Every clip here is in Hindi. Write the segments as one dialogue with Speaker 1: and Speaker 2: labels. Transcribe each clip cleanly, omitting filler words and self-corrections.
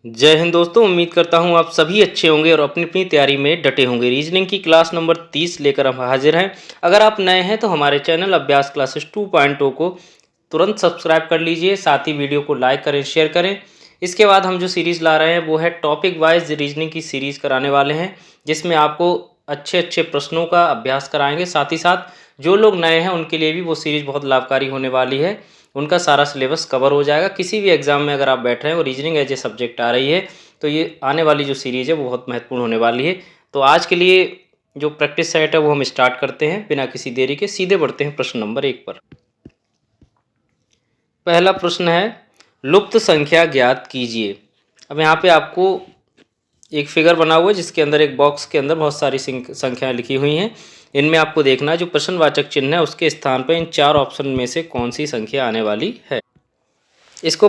Speaker 1: जय हिंद दोस्तों, उम्मीद करता हूँ आप सभी अच्छे होंगे और अपनी अपनी तैयारी में डटे होंगे। रीजनिंग की क्लास नंबर 30 लेकर हम हाजिर हैं। अगर आप नए हैं तो हमारे चैनल अभ्यास क्लासेस 2.0 को तुरंत सब्सक्राइब कर लीजिए, साथ ही वीडियो को लाइक करें, शेयर करें। इसके बाद हम जो सीरीज़ ला रहे हैं वो है टॉपिक वाइज रीजनिंग की सीरीज़ कराने वाले हैं, जिसमें आपको अच्छे अच्छे प्रश्नों का अभ्यास कराएंगे। साथ ही साथ जो लोग नए हैं उनके लिए भी वो सीरीज़ बहुत लाभकारी होने वाली है। उनका सारा सिलेबस कवर हो जाएगा। किसी भी एग्जाम में अगर आप बैठ रहे हैं और रीजनिंग एज ए सब्जेक्ट आ रही है तो ये आने वाली जो सीरीज़ है वो बहुत महत्वपूर्ण होने वाली है। तो आज के लिए जो प्रैक्टिस सेट है वो हम स्टार्ट करते हैं बिना किसी देरी के। सीधे बढ़ते हैं प्रश्न नंबर 1 पर। पहला प्रश्न है, लुप्त संख्या ज्ञात कीजिए। अब यहाँ पे आपको एक फिगर बना हुआ है जिसके अंदर एक बॉक्स के अंदर बहुत सारी संख्याएं लिखी हुई हैं। इनमें आपको देखना है जो प्रश्नवाचक चिन्ह है उसके स्थान पर इन चार ऑप्शन में से कौन सी संख्या आने वाली है। इसको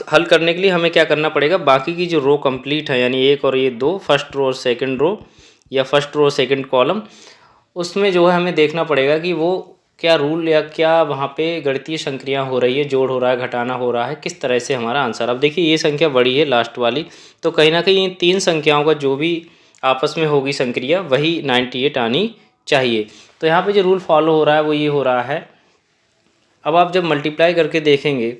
Speaker 1: हल करने के लिए हमें क्या करना पड़ेगा, बाकी की जो रो कंप्लीट है यानी एक और ये दो, फर्स्ट रो और सेकंड रो या फर्स्ट रो सेकंड कॉलम, उसमें जो है हमें देखना पड़ेगा कि वो क्या रूल या क्या वहाँ पे गणितीय संक्रिया हो रही है, जोड़ हो रहा है, घटाना हो रहा है, किस तरह से हमारा आंसर। अब देखिए ये संख्या बड़ी है लास्ट वाली, तो कहीं ना कहीं इन तीन संख्याओं का जो भी आपस में होगी संक्रिया वही 98 आनी चाहिए। तो यहाँ पे जो रूल फॉलो हो रहा है वो ये हो रहा है। अब आप जब मल्टीप्लाई करके देखेंगे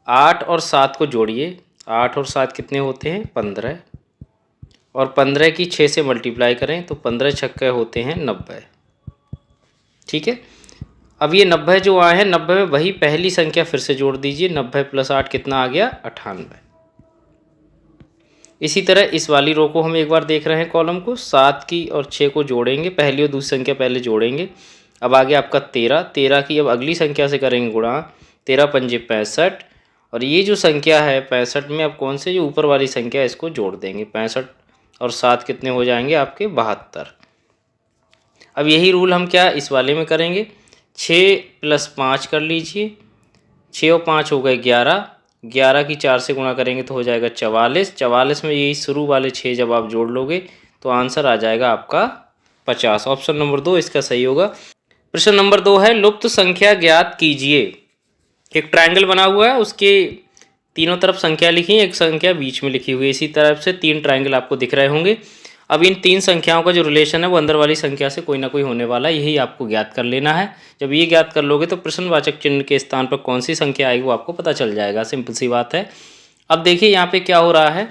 Speaker 1: 8 और 7 को जोड़िए, 8 और 7 कितने होते हैं 15, और 15 की 6 से मल्टीप्लाई करें तो 15 छक्के होते हैं 90। ठीक है, अब ये 90 जो आए हैं 90 में वही पहली संख्या फिर से जोड़ दीजिए, 90 + 8 कितना आ गया 98। इसी तरह इस वाली रो को हम एक बार देख रहे हैं, कॉलम को 7 की और 6 को जोड़ेंगे, पहली और दूसरी संख्या पहले जोड़ेंगे। अब आ गया आपका 13 की अब अगली संख्या से करेंगे गुणा, 13 पंजे 65, और ये जो संख्या है 65 में अब कौन से जो ऊपर वाली संख्या है इसको जोड़ देंगे, 65 और 7 कितने हो जाएंगे आपके 72। अब यही रूल हम क्या इस वाले में करेंगे, 6 + 5 कर लीजिए, 6 और 5 हो गए 11, 11 की 4 से गुणा करेंगे तो हो जाएगा 44, 44 में यही शुरू वाले 6 जब आप जोड़ लोगे तो आंसर आ जाएगा आपका 50। ऑप्शन नंबर 2 इसका सही होगा। प्रश्न नंबर 2 है, लुप्त संख्या ज्ञात कीजिए। एक ट्रायंगल बना हुआ है, उसके तीनों तरफ संख्या लिखी है, एक संख्या बीच में लिखी हुई है। इसी तरफ से 3 ट्रायंगल आपको दिख रहे होंगे। अब इन 3 संख्याओं का जो रिलेशन है वो अंदर वाली संख्या से कोई ना कोई होने वाला है, यही आपको ज्ञात कर लेना है। जब ये ज्ञात कर लोगे तो प्रश्नवाचक चिन्ह के स्थान पर कौन सी संख्या आएगी वो आपको पता चल जाएगा। सिंपल सी बात है। अब देखिए यहाँ पे क्या हो रहा है,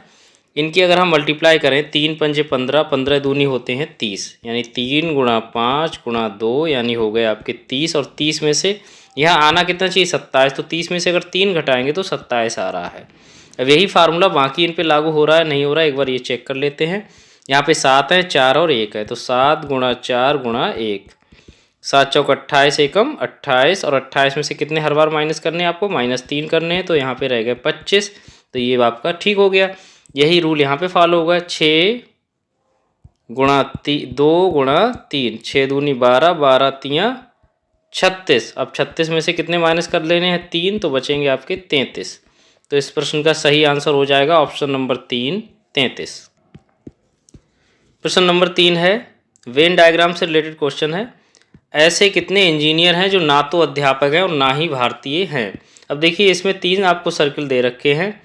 Speaker 1: इनकी अगर हम मल्टीप्लाई करें, 3 पंजे 15, 15 दूनी होते हैं 30, यानी 3 × 5 × 2 यानी हो गए आपके 30, और 30 में से यहाँ आना कितना चाहिए 27, तो 30 में से अगर 3 घटाएंगे तो 27 आ रहा है। अब यही फार्मूला बाकी इन पे लागू हो रहा है नहीं हो रहा है, एक बार ये चेक कर लेते हैं। यहाँ पे 7 है, 4 और 1 है, तो 7 × 4 × 1, 7 चौक 28, एकम 28, और 28 में से कितने हर बार माइनस करने हैं आपको, -3 करने हैं, तो यहाँ पे रह गए 25। तो ये आपका ठीक हो गया। यही रूल यहाँ पे फॉलो होगा, 6 × 2 × 3, 6 दूनी 12, 12 तियाँ 36। अब 36 में से कितने माइनस कर लेने हैं 3, तो बचेंगे आपके 33। तो इस प्रश्न का सही आंसर हो जाएगा ऑप्शन नंबर 3, 33। प्रश्न नंबर 3 है, वेन डायग्राम से रिलेटेड क्वेश्चन है। ऐसे कितने इंजीनियर हैं जो ना तो अध्यापक हैं और ना ही भारतीय हैं। अब देखिए इसमें 3 आपको सर्किल दे रखे हैं,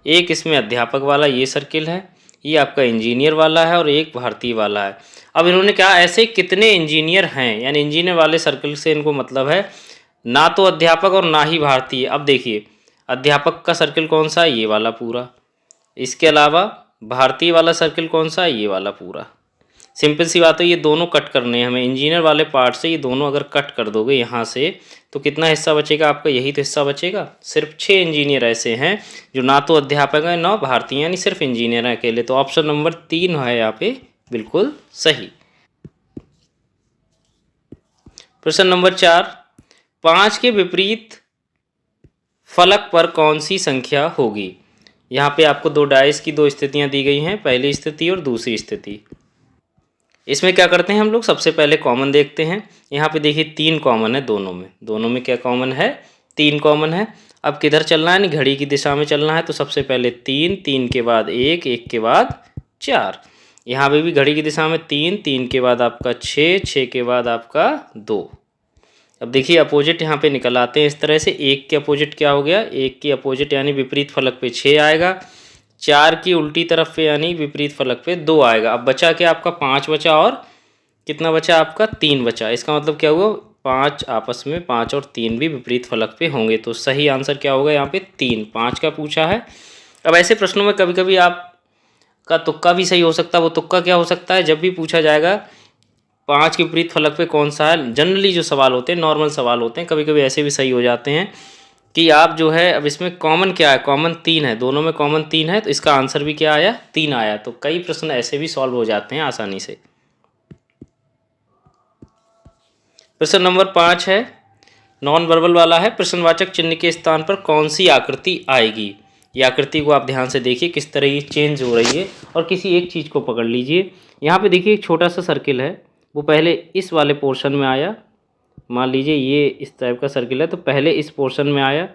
Speaker 1: एक इसमें अध्यापक वाला ये सर्किल है, ये आपका इंजीनियर वाला है, और एक भारतीय वाला है। अब इन्होंने कहा ऐसे कितने इंजीनियर हैं, यानी इंजीनियर वाले सर्किल से इनको मतलब है ना तो अध्यापक और ना ही भारतीय। अब देखिए अध्यापक का सर्किल कौन सा है, ये वाला पूरा, इसके अलावा भारतीय वाला सर्किल कौन सा है, ये वाला पूरा। सिंपल सी बात है, ये दोनों कट करने हैं हमें, इंजीनियर वाले पार्ट से ये दोनों अगर कट कर दोगे यहाँ से तो कितना हिस्सा बचेगा आपका, यही तो हिस्सा बचेगा। सिर्फ 6 इंजीनियर ऐसे हैं जो ना तो अध्यापक हैं ना भारतीय, यानी सिर्फ इंजीनियर हैं अकेले। तो ऑप्शन नंबर 3 है यहाँ पे बिल्कुल सही। प्रश्न नंबर 4, 5 के विपरीत फलक पर कौन सी संख्या होगी। यहाँ पे आपको 2 डाइस की 2 स्थितियाँ दी गई हैं, पहली स्थिति और दूसरी स्थिति। इसमें क्या करते हैं हम लोग, सबसे पहले कॉमन देखते हैं। यहाँ पे देखिए 3 कॉमन है दोनों में क्या कॉमन है, 3 कॉमन है। अब किधर चलना है, घड़ी की दिशा में चलना है, तो सबसे पहले 3, 3 के बाद 1, 1 के बाद 4। यहाँ पे भी घड़ी की दिशा में 3, 3 के बाद आपका 6, 6 के बाद आपका 2। अब देखिए अपोजिट यहाँ पे निकल आते हैं इस तरह से, 1 के अपोजिट क्या हो गया, 1 के अपोजिट यानी विपरीत फलक पे 6 आएगा, 4 की उल्टी तरफ पे यानी विपरीत फलक पे 2 आएगा। अब बचा क्या आपका 5 बचा और कितना बचा आपका 3 बचा। इसका मतलब क्या हुआ 5 आपस में 5 और 3 भी विपरीत फलक पे होंगे। तो सही आंसर क्या होगा यहाँ पे 3। 5 का पूछा है। अब ऐसे प्रश्नों में कभी कभी आपका तुक्का भी सही हो सकता है। वो तुक्का क्या हो सकता है, जब भी पूछा जाएगा 5 के विपरीत फलक पे कौन सा है, जनरली जो सवाल होते हैं नॉर्मल सवाल होते हैं, कभी कभी ऐसे भी सही हो जाते हैं कि आप जो है, अब इसमें कॉमन क्या है, कॉमन 3 है, दोनों में कॉमन 3 है, तो इसका आंसर भी क्या आया 3 आया। तो कई प्रश्न ऐसे भी सॉल्व हो जाते हैं आसानी से। प्रश्न नंबर 5 है, नॉन वर्बल वाला है। प्रश्नवाचक चिन्ह के स्थान पर कौन सी आकृति आएगी। ये आकृति को आप ध्यान से देखिए किस तरह ये चेंज हो रही है, और किसी एक चीज़ को पकड़ लीजिए। यहाँ पे देखिए एक छोटा सा सर्किल है, वो पहले इस वाले पोर्शन में आया, मान लीजिए ये इस टाइप का सर्किल है, तो पहले इस पोर्शन में आया,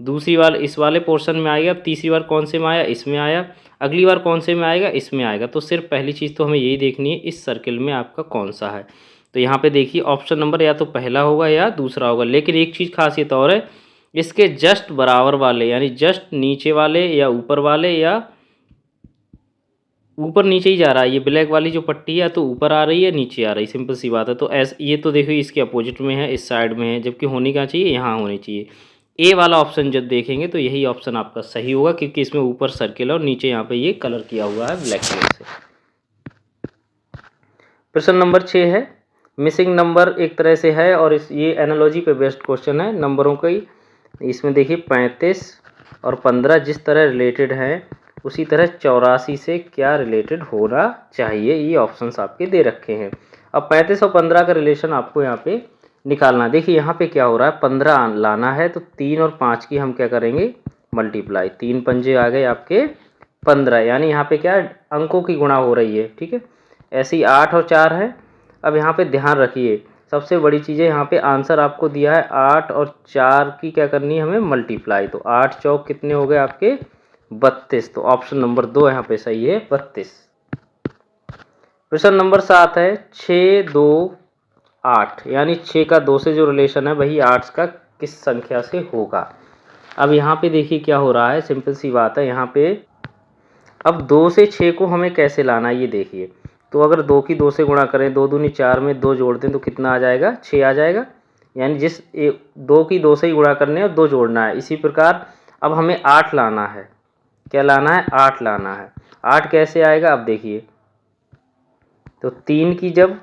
Speaker 1: दूसरी बार इस वाले पोर्शन में आएगा, तीसरी बार कौन से में आया, इसमें आया, अगली बार कौन से में आएगा, इसमें आएगा। तो सिर्फ पहली चीज़ तो हमें यही देखनी है इस सर्किल में आपका कौन सा है। तो यहाँ पे देखिए ऑप्शन नंबर या तो पहला होगा या दूसरा होगा, लेकिन एक चीज़ खासियत और है, इसके जस्ट बराबर वाले यानी जस्ट नीचे वाले या ऊपर वाले, या ऊपर नीचे ही जा रहा है, ये ब्लैक वाली जो पट्टी है तो ऊपर आ रही है नीचे आ रही है, सिंपल सी बात है। तो ऐसे ये तो देखिए इसके अपोजिट में है, इस साइड में है, जबकि होनी क्या चाहिए, यहाँ होनी चाहिए। ए वाला ऑप्शन जब देखेंगे तो यही ऑप्शन आपका सही होगा, क्योंकि इसमें ऊपर सर्किल है और नीचे यहाँ पे ये कलर किया हुआ है ब्लैक कलर से। प्रश्न नंबर 6 है, मिसिंग नंबर एक तरह से है और ये एनालॉजी पे बेस्ड क्वेश्चन है नंबरों का ही। इसमें देखिए 35 और 15 जिस तरह रिलेटेड हैं उसी तरह 84 से क्या रिलेटेड होना चाहिए, ये ऑप्शंस आपके दे रखे हैं। अब 35 और 15 का रिलेशन आपको यहाँ पे निकालना। देखिए यहाँ पे क्या हो रहा है, 15 लाना है तो 3 और 5 की हम क्या करेंगे मल्टीप्लाई, 3 पंजे आ गए आपके 15, यानी यहाँ पे क्या अंकों की गुणा हो रही है, ठीक है। ऐसे ही 8 और 4 है। अब यहाँ पे ध्यान रखिए सबसे बड़ी चीज़ है, यहाँ पे आंसर आपको दिया है 8 और 4 की क्या करनी है हमें मल्टीप्लाई। तो 8 चौक कितने हो गए आपके 32। तो ऑप्शन नंबर 2 यहाँ पे सही है 32। प्रश्न नंबर 7 है, 6 2 8 यानी 6 का 2 से जो रिलेशन है वही 8 का किस संख्या से होगा। अब यहाँ पे देखिए क्या हो रहा है, सिंपल सी बात है। यहाँ पे अब 2 से 6 को हमें कैसे लाना है ये देखिए। तो अगर 2 की 2 से गुणा करें, 2 दूनी 4 में 2 जोड़ दें तो कितना आ जाएगा 6 आ जाएगा, यानी 2 की 2 से ही गुणा करने और 2 जोड़ना है। इसी प्रकार अब हमें 8 लाना है, क्या लाना है 8 लाना है। 8 कैसे आएगा अब देखिए, तो 3 की जब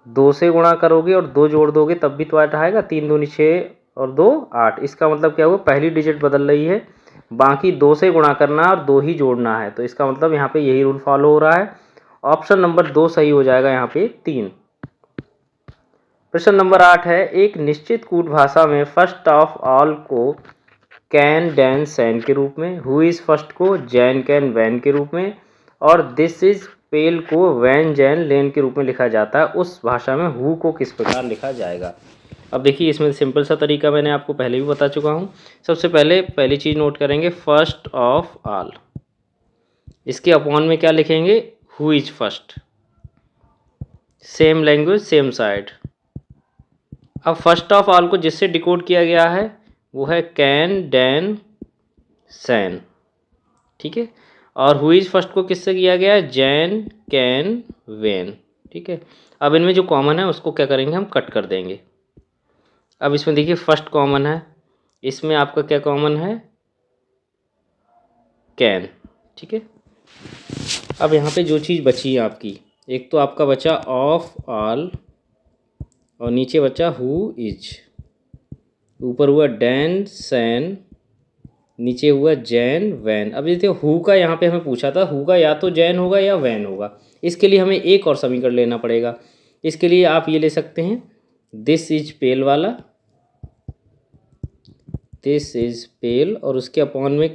Speaker 1: 2 से गुणा करोगे और 2 जोड़ दोगे तब भी तो 8 आएगा। 3 दूनी 6 और 2 8। इसका मतलब क्या हुआ, पहली डिजिट बदल रही है, बाकी 2 से गुणा करना और 2 ही जोड़ना है। तो इसका मतलब यहाँ पे यही रूल फॉलो हो रहा है। ऑप्शन नंबर 2 सही हो जाएगा यहाँ पे 3। प्रश्न नंबर 8 है, एक निश्चित कूट भाषा में फर्स्ट ऑफ ऑल को कैन डैन सैन के रूप में, हु इज फर्स्ट को जैन कैन वैन के रूप में, और दिस इज पेल को वैन जैन लेन के रूप में लिखा जाता है। उस भाषा में हु को किस प्रकार लिखा जाएगा। अब देखिए इसमें सिंपल सा तरीका मैंने आपको पहले भी बता चुका हूँ। सबसे पहले पहली चीज़ नोट करेंगे फर्स्ट ऑफ ऑल, इसके अपॉन में क्या लिखेंगे who is first, same language same side. अब फर्स्ट ऑफ ऑल को जिससे डिकोड किया गया है वो है कैन डैन सैन, ठीक है। और हु इज फर्स्ट को किससे किया गया है जैन कैन वैन, ठीक है। अब इनमें जो कॉमन है उसको क्या करेंगे हम कट कर देंगे। अब इसमें देखिए फर्स्ट कॉमन है, इसमें आपका क्या कॉमन है कैन, ठीक है। अब यहाँ पे जो चीज़ बची है आपकी, एक तो आपका बचा ऑफ ऑल और नीचे बचा हु इज, ऊपर हुआ डैन सैन, नीचे हुआ जैन वैन। अब देखिए हु का यहाँ पे हमें पूछा था, हु का या तो जैन होगा या वैन होगा। इसके लिए हमें एक और समीकरण लेना पड़ेगा। इसके लिए आप ये ले सकते हैं दिस इज पेल वाला, दिस इज पेल, और उसके अपॉन में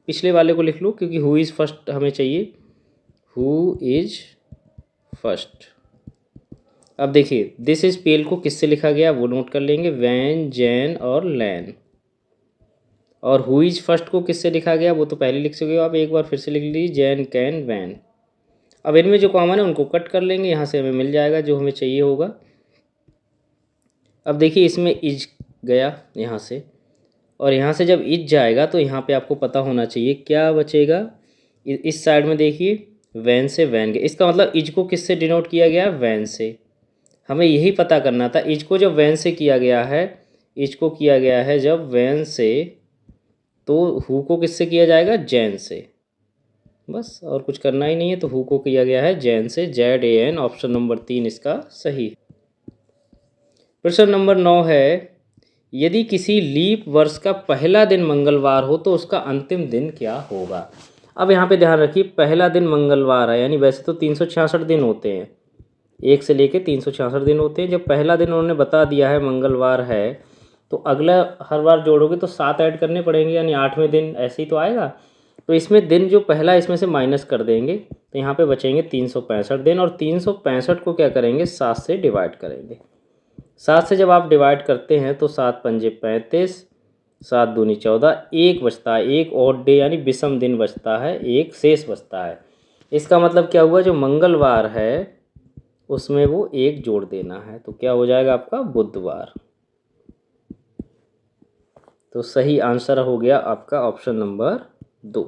Speaker 1: पिछले वाले को लिख लो क्योंकि हु इज़ फर्स्ट हमें चाहिए, हु इज फर्स्ट। अब देखिए दिस इज पेल को किससे लिखा गया वो नोट कर लेंगे, वैन जैन और लैन। और हु इज फर्स्ट को किससे लिखा गया वो तो पहले लिख चुके हो आप, एक बार फिर से लिख लीजिए जैन कैन वैन। अब इनमें जो कॉमन है उनको कट कर लेंगे, यहाँ से हमें मिल जाएगा जो हमें चाहिए होगा। अब देखिए इसमें इज गया यहाँ से, और यहाँ से जब इज जाएगा तो यहाँ पे आपको पता होना चाहिए क्या बचेगा। इस साइड में देखिए वैन से वैन गए, इसका मतलब इज को किससे डिनोट किया गया है, वैन से। हमें यही पता करना था, इज को जब वैन से किया गया है, इज को किया गया है जब वैन से, तो हु को किससे किया जाएगा, जैन से। बस और कुछ करना ही नहीं है, तो हु को किया गया है जैन से, ZAN। ऑप्शन नंबर 3 इसका सही है। प्रश्न नंबर 9 है, यदि किसी लीप वर्ष का पहला दिन मंगलवार हो तो उसका अंतिम दिन क्या होगा। अब यहाँ पे ध्यान रखिए, पहला दिन मंगलवार है, यानी वैसे तो 366 दिन होते हैं, 1 से लेके 366 दिन होते हैं। जब पहला दिन उन्होंने बता दिया है मंगलवार है, तो अगला हर बार जोड़ोगे तो 7 ऐड करने पड़ेंगे, यानी 8वें दिन ऐसे ही तो आएगा। तो इसमें दिन जो पहला इसमें से माइनस कर देंगे, तो यहाँ पे बचेंगे 365 दिन, और 365 को क्या करेंगे, 7 से डिवाइड करेंगे। 7 से जब आप डिवाइड करते हैं तो 7 पंजे 35, 7 दूनी 14, एक बचता है, एक ऑड डे यानी विषम दिन बचता है, एक शेष बचता है। इसका मतलब क्या हुआ, जो मंगलवार है उसमें वो एक जोड़ देना है, तो क्या हो जाएगा आपका, बुधवार। तो सही आंसर हो गया आपका ऑप्शन नंबर 2।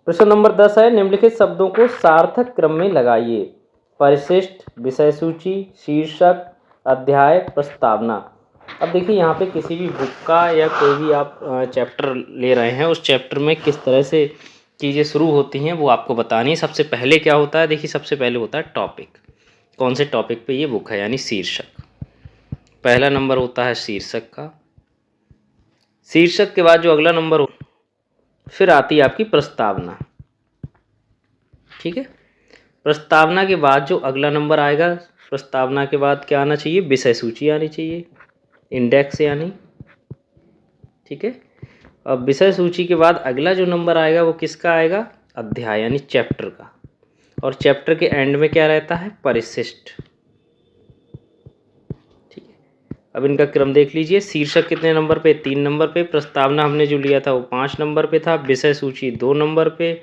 Speaker 1: प्रश्न नंबर 10 है, निम्नलिखित शब्दों को सार्थक क्रम में लगाइए। परिशिष्ट, विषय सूची, शीर्षक, अध्याय, प्रस्तावना। अब देखिए यहाँ पे किसी भी बुक का या कोई भी आप चैप्टर ले रहे हैं, उस चैप्टर में किस तरह से चीज़ें शुरू होती हैं वो आपको बतानी है। सबसे पहले क्या होता है, देखिए सबसे पहले होता है टॉपिक, कौन से टॉपिक पे ये बुक है, यानी शीर्षक। पहला नंबर होता है शीर्षक का। शीर्षक के बाद जो अगला नंबर हो, फिर आती है आपकी प्रस्तावना। ठीक है, प्रस्तावना के बाद जो अगला नंबर आएगा, प्रस्तावना के बाद क्या आना चाहिए, विषय सूची आनी चाहिए, इंडेक्स यानी। ठीक है, अब विषय सूची के बाद अगला जो नंबर आएगा वो किसका आएगा, अध्याय यानी चैप्टर का। और चैप्टर के एंड में क्या रहता है, परिशिष्ट। ठीक है, अब इनका क्रम देख लीजिए। शीर्षक कितने नंबर पे, 3 नंबर पे। प्रस्तावना हमने जो लिया था वो 5 नंबर पे था। विषय सूची 2 नंबर पे।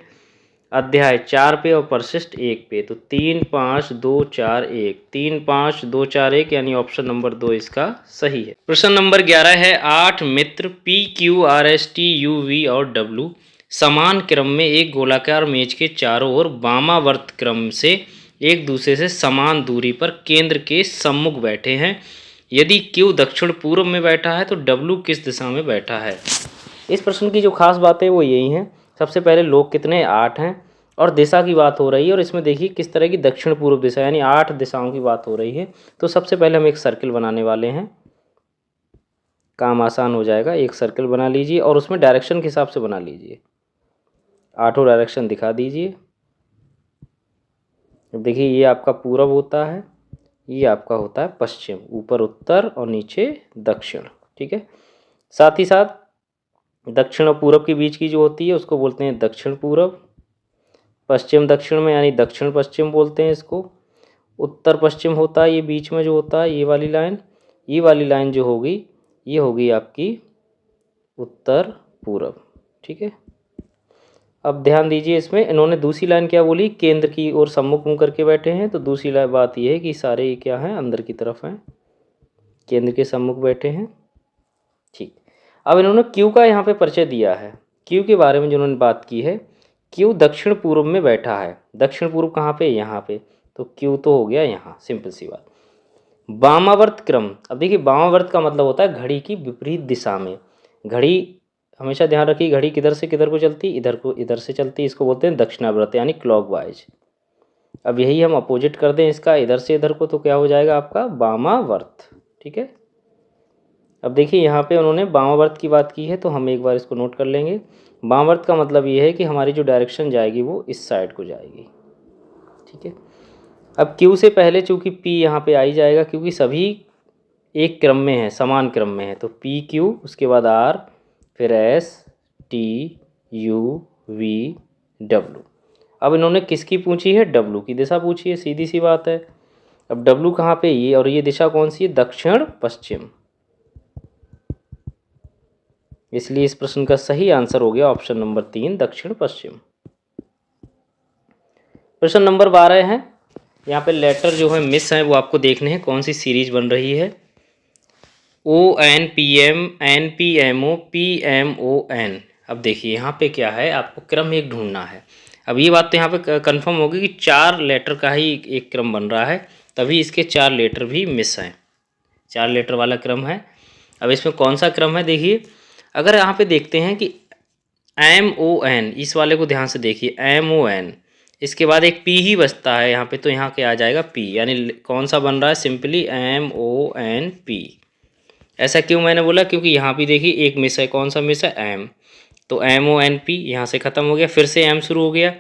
Speaker 1: अध्याय 4 पे और परिशिष्ट 1 पे। तो 3 5 2 4 1, 3 5 2 4 1, यानी ऑप्शन नंबर 2 इसका सही है। प्रश्न नंबर 11 है, 8 मित्र PQRSTUV और W समान क्रम में एक गोलाकार मेज के चारों ओर वामावर्त क्रम से एक दूसरे से समान दूरी पर केंद्र के सम्मुख बैठे हैं। यदि Q दक्षिण पूर्व में बैठा है तो W किस दिशा में बैठा है। इस प्रश्न की जो खास बात है वो यही है, सबसे पहले लोग कितने, 8 हैं, और दिशा की बात हो रही है, और इसमें देखिए किस तरह की दक्षिण पूर्व दिशा, यानी 8 दिशाओं की बात हो रही है। तो सबसे पहले हम एक सर्किल बनाने वाले हैं, काम आसान हो जाएगा। एक सर्किल बना लीजिए और उसमें डायरेक्शन के हिसाब से बना लीजिए, 8 डायरेक्शन दिखा दीजिए। देखिए ये आपका पूरब होता है, ये आपका होता है पश्चिम, ऊपर उत्तर और नीचे दक्षिण। ठीक है, साथ ही साथ दक्षिण और पूरब के बीच की जो होती है उसको बोलते हैं दक्षिण पूरब। पश्चिम दक्षिण में यानी दक्षिण पश्चिम बोलते हैं इसको। उत्तर पश्चिम होता है ये बीच में जो होता है, ये वाली लाइन, ये वाली लाइन जो होगी ये होगी आपकी उत्तर पूरब। ठीक है, अब ध्यान दीजिए इसमें इन्होंने दूसरी लाइन क्या बोली, केंद्र की ओर सम्मुख मुँह करके बैठे हैं। तो दूसरी लाइन बात यह है कि सारे ये क्या हैं, अंदर की तरफ हैं, केंद्र के सम्मुख बैठे हैं। ठीक, अब इन्होंने क्यू का यहाँ पे परिचय दिया है। क्यू के बारे में जो उन्होंने बात की है, क्यू दक्षिण पूर्व में बैठा है। दक्षिण पूर्व कहाँ पे, यहाँ पे, तो क्यू तो हो गया यहाँ, सिंपल सी बात। वामावर्त क्रम, अब देखिए वामावर्त का मतलब होता है घड़ी की विपरीत दिशा में। घड़ी हमेशा ध्यान रखिए, घड़ी किधर से किधर को चलती, इधर को इधर से चलती, इसको बोलते हैं दक्षिणावर्त यानी क्लॉकवाइज। अब यही हम अपोजिट कर दें इसका, इधर से इधर को, तो क्या हो जाएगा आपका वामावर्त। ठीक है, अब देखिए यहाँ पे उन्होंने वामावर्त की बात की है, तो हम एक बार इसको नोट कर लेंगे। वामावर्त का मतलब ये है कि हमारी जो डायरेक्शन जाएगी वो इस साइड को जाएगी। ठीक है, अब Q से पहले चूँकि P यहाँ पे आई जाएगा, क्योंकि सभी एक क्रम में है, समान क्रम में है, तो PQ, उसके बाद R, फिर S T U V W। अब इन्होंने किसकी पूछी है, W की दिशा पूछी है, सीधी सी बात है। अब W कहाँ पे, ये, और ये दिशा कौन सी है, दक्षिण पश्चिम। इसलिए इस प्रश्न का सही आंसर हो गया ऑप्शन नंबर 3, दक्षिण पश्चिम। प्रश्न नंबर 12 है, यहाँ पे लेटर जो है मिस है वो आपको देखने हैं, कौन सी सीरीज बन रही है। ONPM NPMO PMON। अब देखिए यहाँ पे क्या है, आपको क्रम एक ढूंढना है। अब ये बात तो यहाँ पे कंफर्म होगी कि 4 लेटर का ही एक क्रम बन रहा है, तभी इसके 4 लेटर भी मिस हैं, 4 लेटर वाला क्रम है। अब इसमें कौन सा क्रम है देखिए, अगर यहाँ पे देखते हैं कि MON, इस वाले को ध्यान से देखिए, MON, इसके बाद एक P ही बचता है यहाँ पे, तो यहाँ के आ जाएगा P, यानी कौन सा बन रहा है, सिंपली MONP। ऐसा क्यों मैंने बोला, क्योंकि यहाँ भी देखिए एक मिस है, कौन सा मिस है, M, तो MONP यहाँ से ख़त्म हो गया, फिर से M शुरू हो गया,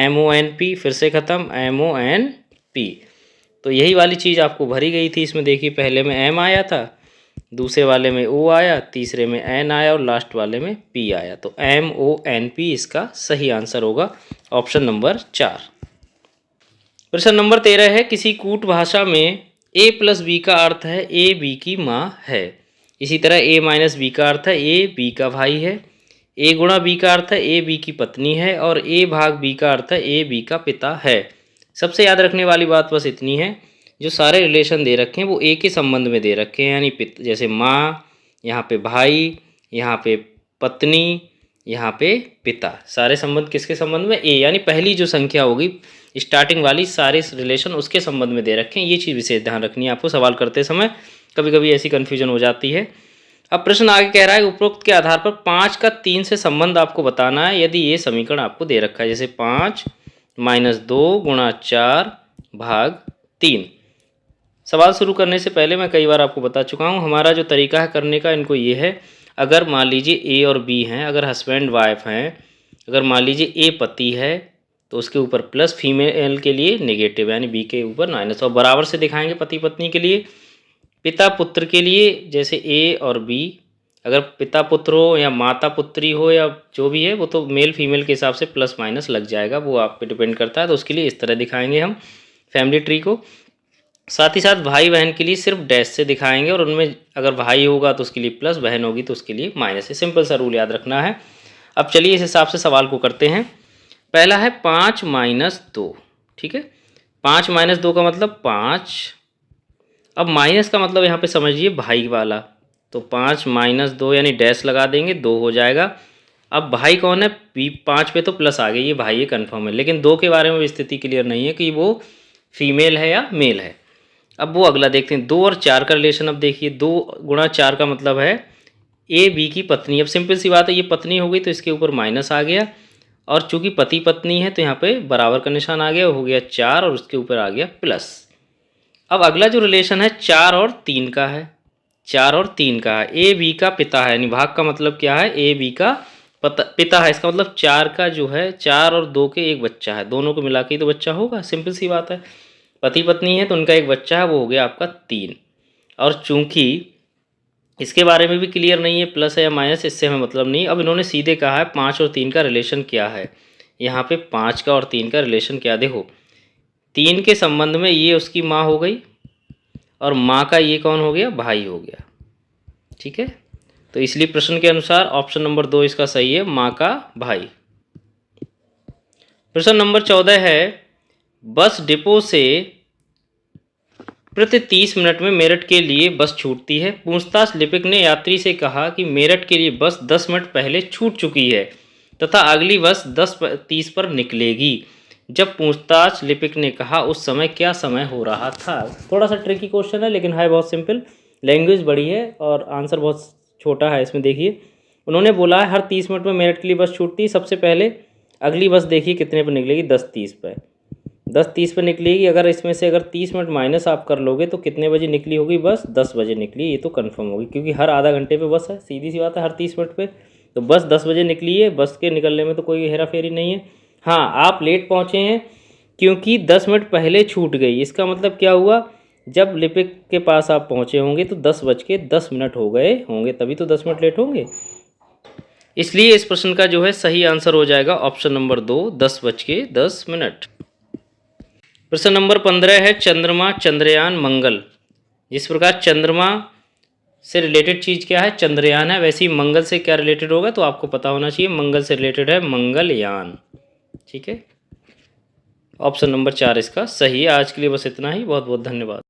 Speaker 1: MONP, फिर से ख़त्म, MONP। तो यही वाली चीज़ आपको भरी गई थी इसमें। देखिए पहले में M आया था, दूसरे वाले में O आया, तीसरे में N आया और लास्ट वाले में P आया, तो MONP इसका सही आंसर होगा, ऑप्शन नंबर 4। प्रश्न नंबर 13 है, किसी कूट भाषा में A प्लस B का अर्थ है A B की माँ है। इसी तरह A माइनस B का अर्थ है A B का भाई है, A गुणा B का अर्थ है A B की पत्नी है, और A भाग B का अर्थ है A B का पिता है। सबसे याद रखने वाली बात बस इतनी है, जो सारे रिलेशन दे रखे हैं वो A के संबंध में दे रखे हैं, यानी जैसे माँ, यहाँ पे भाई, यहाँ पे पत्नी, यहाँ पे पिता, सारे संबंध किसके संबंध में, A, यानी पहली जो संख्या होगी स्टार्टिंग वाली, सारे रिलेशन उसके संबंध में दे रखे हैं। ये चीज़ विशेष ध्यान रखनी है आपको, सवाल करते समय कभी कभी ऐसी कन्फ्यूजन हो जाती है। अब प्रश्न आगे कह रहा है, उपरोक्त के आधार पर 5 का 3 से संबंध आपको बताना है, यदि ये समीकरण आपको दे रखा है, जैसे 5 माइनस 2 गुणा 4 भाग 3। सवाल शुरू करने से पहले मैं कई बार आपको बता चुका हूँ, हमारा जो तरीका है करने का, इनको ये है, अगर मान लीजिए ए और बी हैं, अगर हस्बैंड वाइफ हैं, अगर मान लीजिए ए पति है तो उसके ऊपर प्लस, फीमेल के लिए नेगेटिव, यानी बी के ऊपर माइनस, और बराबर से दिखाएंगे पति पत्नी के लिए। पिता पुत्र के लिए जैसे ए और बी, अगर पिता पुत्र हो या माता पुत्री हो या जो भी है, वो तो मेल फीमेल के हिसाब से प्लस माइनस लग जाएगा, वो आप पे डिपेंड करता है, तो उसके लिए इस तरह दिखाएंगे हम फैमिली ट्री को। साथ ही साथ भाई बहन के लिए सिर्फ डैश से दिखाएंगे, और उनमें अगर भाई होगा तो उसके लिए प्लस, बहन होगी तो उसके लिए माइनस है। सिंपल सा रूल याद रखना है। अब चलिए इस हिसाब से सवाल को करते हैं। पहला है 5 माइनस 2, ठीक है, 5 माइनस 2 का मतलब 5। अब माइनस का मतलब यहाँ पे समझिए भाई वाला, तो 5 माइनस 2 यानी डैश लगा देंगे, 2 हो जाएगा। अब भाई कौन है, 5 पे तो प्लस आ गया, ये भाई ये कन्फर्म है, लेकिन 2 के बारे में स्थिति क्लियर नहीं है कि वो फीमेल है या मेल है। अब वो अगला देखते हैं, 2 और 4 का रिलेशन। अब देखिए 2 गुणा 4 का मतलब है ए बी की पत्नी। अब सिंपल सी बात है, ये पत्नी हो गई तो इसके ऊपर माइनस आ गया, और चूंकि पति पत्नी है तो यहाँ पे बराबर का निशान आ गया, हो गया 4 और उसके ऊपर आ गया प्लस। अब अगला जो रिलेशन है 4 और 3 का है, 4 और 3 का है, ए बी का पिता है, यानी भाग का मतलब क्या है, ए बी का पिता है, इसका मतलब 4 का जो है 4 और 2 के एक बच्चा है, दोनों को मिला के ही तो बच्चा होगा, सिंपल सी बात है। पति पत्नी है तो उनका एक बच्चा है, वो हो गया आपका 3। और चूंकि इसके बारे में भी क्लियर नहीं है प्लस है या माइनस, इससे हमें मतलब नहीं। अब इन्होंने सीधे कहा है 5 और 3 का रिलेशन क्या है, यहाँ पे 5 का और 3 का रिलेशन क्या, देखो 3 के संबंध में ये उसकी माँ हो गई, और माँ का ये कौन हो गया, भाई हो गया, ठीक है। तो इसलिए प्रश्न के अनुसार ऑप्शन नंबर 2 इसका सही है, माँ का भाई। प्रश्न नंबर 14 है, बस डिपो से प्रति 30 मिनट में मेरठ के लिए बस छूटती है। पूछताछ लिपिक ने यात्री से कहा कि मेरठ के लिए बस 10 मिनट पहले छूट चुकी है तथा अगली बस 10:30 पर निकलेगी। जब पूछताछ लिपिक ने कहा उस समय क्या समय हो रहा था। थोड़ा सा ट्रिकी क्वेश्चन है लेकिन है बहुत सिंपल, लैंग्वेज बड़ी है और आंसर बहुत छोटा है। इसमें देखिए उन्होंने बोला है हर 30 मिनट में मेरठ के लिए बस छूटती है। सबसे पहले अगली बस देखिए कितने पर निकलेगी, 10:30 पर, 10:30 पर निकलेगी। अगर इसमें से अगर 30 मिनट माइनस आप कर लोगे तो कितने बजे निकली होगी बस, 10 बजे निकली, ये तो कंफर्म होगी क्योंकि हर आधा घंटे पे बस है, सीधी सी बात है, हर 30 मिनट पे तो बस 10 बजे निकली है। बस के निकलने में तो कोई हेरा फेरी नहीं है। हाँ, आप लेट पहुँचे हैं क्योंकि 10 मिनट पहले छूट गई। इसका मतलब क्या हुआ, जब लिपिक के पास आप पहुँचे होंगे तो 10:10 हो गए होंगे, तभी तो 10 मिनट लेट होंगे। इसलिए इस प्रश्न का जो है सही आंसर हो जाएगा ऑप्शन नंबर 2, 10:10। प्रश्न नंबर 15 है, चंद्रमा, चंद्रयान, मंगल। जिस प्रकार चंद्रमा से रिलेटेड चीज़ क्या है, चंद्रयान है, वैसे ही मंगल से क्या रिलेटेड होगा तो आपको पता होना चाहिए, मंगल से रिलेटेड है मंगलयान, ठीक है। ऑप्शन नंबर 4 इसका सही है। आज के लिए बस इतना ही, बहुत बहुत धन्यवाद।